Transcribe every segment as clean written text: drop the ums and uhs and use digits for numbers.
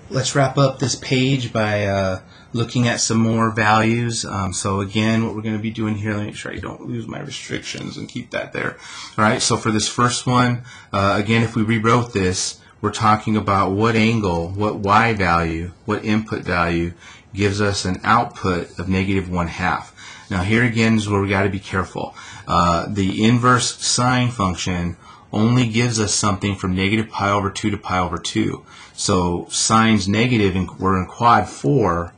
Let's wrap up this page by looking at some more values. So again, what we're going to be doing here, let me make sure I don't lose my restrictions and keep that there. All right, so for this first one, again, if we rewrote this, we're talking about what angle, what y value, what input value gives us an output of -1/2. Now here again is where we got to be careful. The inverse sine function only gives us something from -π/2 to π/2. So sine's negative, and we're in quad 4,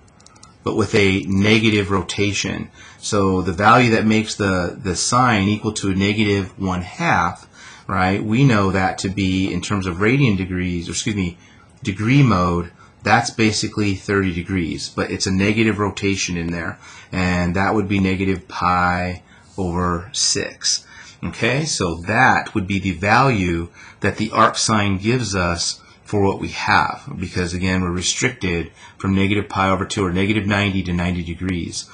but with a negative rotation. So the value that makes the sine equal to a -1/2, right, we know that to be, in terms of radian degrees, or excuse me, degree mode, that's basically 30 degrees, but it's a negative rotation in there, and that would be -π/6. Okay, so that would be the value that the arc sine gives us for what we have, because again we're restricted from -π/2 or -90 to 90 degrees.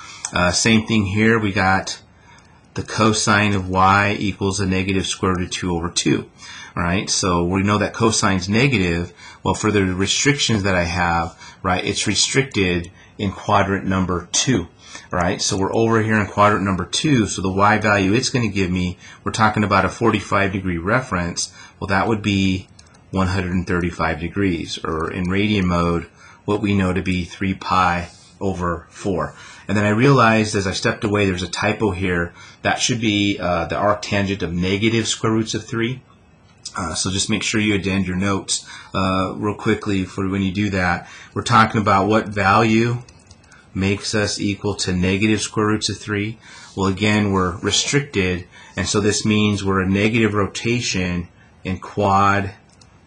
Same thing here, we got the cosine of y equals a -√2/2. Right, so we know that cosine's negative. Well, for the restrictions that I have, right, it's restricted in quadrant number 2. Right, so we're over here in quadrant number 2, so the y value it's going to give me, we're talking about a 45-degree reference. Well, that would be 135 degrees, or in radian mode, what we know to be 3π/4. And then I realized as I stepped away, there's a typo here. That should be the arctangent of -√3. So just make sure you addend your notes real quickly for when you do that. We're talking about what value makes us equal to -√3. Well, again, we're restricted, and so this means we're a negative rotation in quad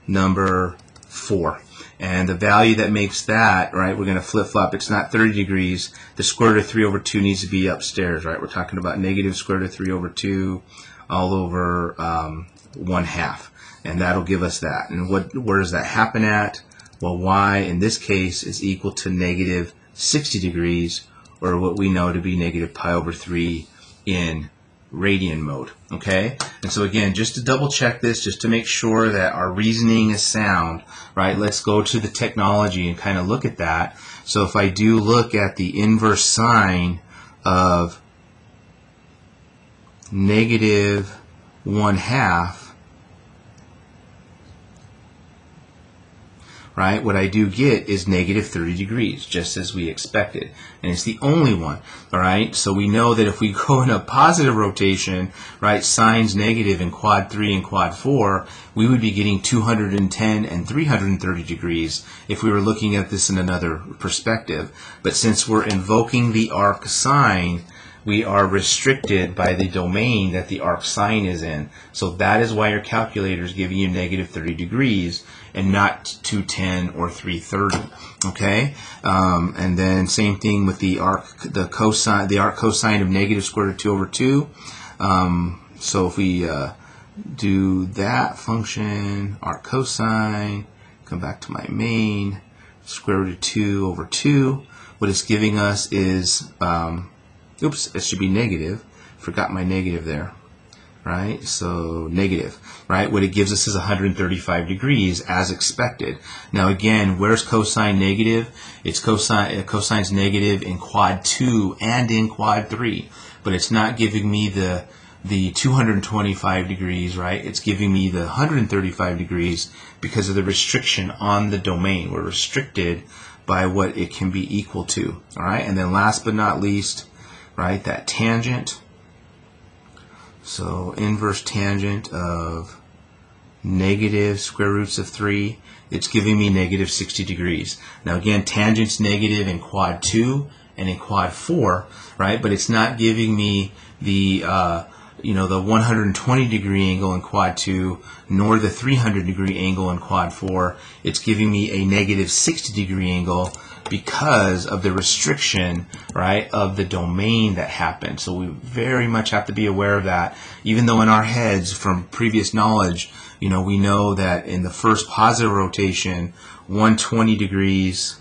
number 4. And the value that makes that, right, we're going to flip-flop. It's not 30 degrees. The √3/2 needs to be upstairs, right? We're talking about -√3/2 all over 1/2. And that'll give us that. And where does that happen at? Well, y in this case is equal to -60 degrees, or what we know to be -π/3 in radian mode. Okay? And so again, just to double check this, just to make sure that our reasoning is sound, right, let's go to the technology and kind of look at that. So if I do look at the inverse sine of -1/2, right, what I do get is -30 degrees, just as we expected. And it's the only one, all right? So we know that if we go in a positive rotation, right, sine's negative in quad 3 and quad 4, we would be getting 210 and 330 degrees if we were looking at this in another perspective. But since we're invoking the arc sine, we are restricted by the domain that the arc sine is in. So that is why your calculator is giving you -30 degrees and not 210 or 330. Okay, and then same thing with the arc cosine of -√2/2. So if we do that function, arc cosine, come back to my main, √2/2, what it's giving us is oops, it should be negative. Forgot my negative there. Right? So negative. Right? What it gives us is 135 degrees as expected. Now again, where's cosine negative? It's cosine's negative in quad 2 and in quad 3. But it's not giving me the 225 degrees, right? It's giving me the 135 degrees because of the restriction on the domain. We're restricted by what it can be equal to. All right? And then last but not least, right, that tangent. So inverse tangent of -√3, it's giving me -60 degrees. Now again, tangent's negative in quad 2 and in quad 4, right? But it's not giving me the the 120 degree angle in quad 2 nor the 300 degree angle in quad 4. It's giving me a -60 degree angle because of the restriction, right, of the domain that happened. So we very much have to be aware of that. Even though in our heads, from previous knowledge, we know that in the first positive rotation, 120 degrees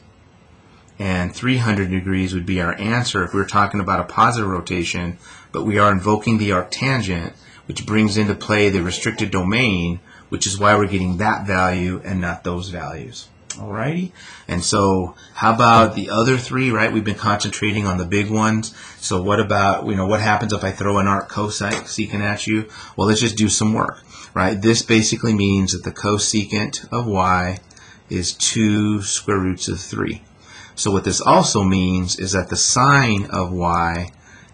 and 300 degrees would be our answer if we were talking about a positive rotation, but we are invoking the arctangent, which brings into play the restricted domain, which is why we're getting that value and not those values. Alrighty, and so how about the other three, right? We've been concentrating on the big ones. So what about, what happens if I throw an arc cosecant at you? Well, let's just do some work, right? This basically means that the cosecant of y is 2 square roots of 3. So what this also means is that the sine of y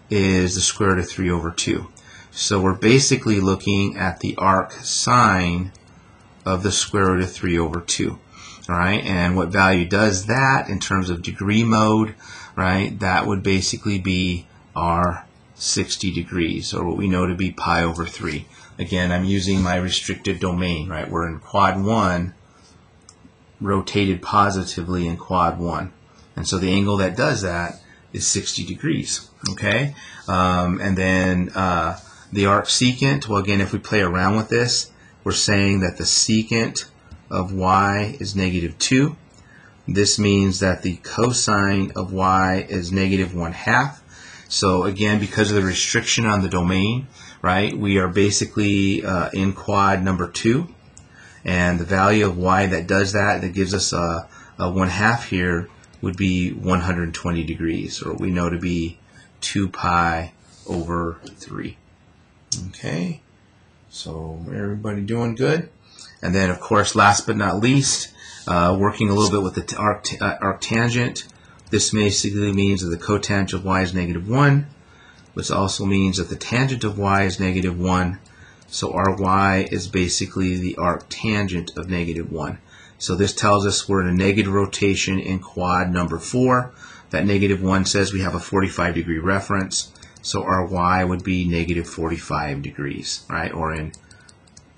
is the square root of 3 over 2. So we're basically looking at the arc sine of the square root of 3 over 2. All right, and what value does that in terms of degree mode, right? That would basically be our 60 degrees, or what we know to be pi over 3. Again, I'm using my restricted domain, right? We're in quad 1, rotated positively in quad 1. And so the angle that does that is 60 degrees, okay? And then the arc secant, well, again, if we play around with this, we're saying that the secant of y is -2. This means that the cosine of y is -1/2. So again, because of the restriction on the domain, right, we are basically in quad number 2, and the value of y that does that, that gives us a 1/2 here, would be 120 degrees, or what we know to be 2 pi over 3. Okay, so everybody doing good? And then, of course, last but not least, working a little bit with the arc tangent. This basically means that the cotangent of y is -1, which also means that the tangent of y is -1. So our y is basically the arc tangent of -1. So this tells us we're in a negative rotation in quad number 4. That -1 says we have a 45-degree reference. So our y would be -45 degrees, right? Or in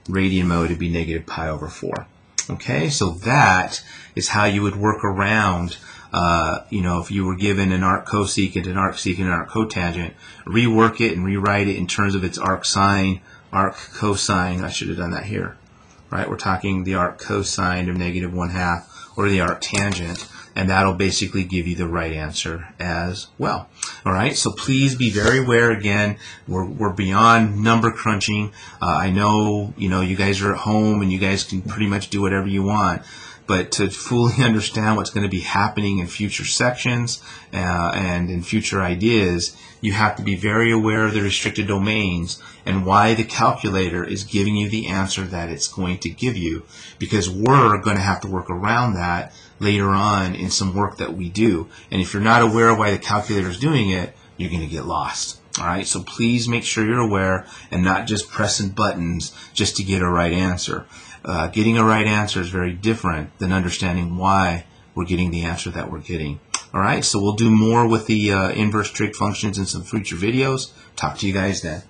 radian mode, it'd be -pi over 4. Okay, so that is how you would work around, if you were given an arc cosecant, an arc secant, an arc cotangent, rework it and rewrite it in terms of its arc sine, arc cosine. I should have done that here, right? We're talking the arc cosine of -1/2, or the arc tangent, and that'll basically give you the right answer as well. All right, so please be very aware. Again, we're beyond number crunching. I know, you guys are at home and you guys can pretty much do whatever you want, but to fully understand what's going to be happening in future sections and in future ideas, you have to be very aware of the restricted domains and why the calculator is giving you the answer that it's going to give you, because we're going to have to work around that later on in some work that we do. And if you're not aware of why the calculator is doing it, you're going to get lost. All right, so please make sure you're aware and not just pressing buttons just to get a right answer. Getting a right answer is very different than understanding why we're getting the answer that we're getting. All right, so we'll do more with the inverse trig functions in some future videos. Talk to you guys then.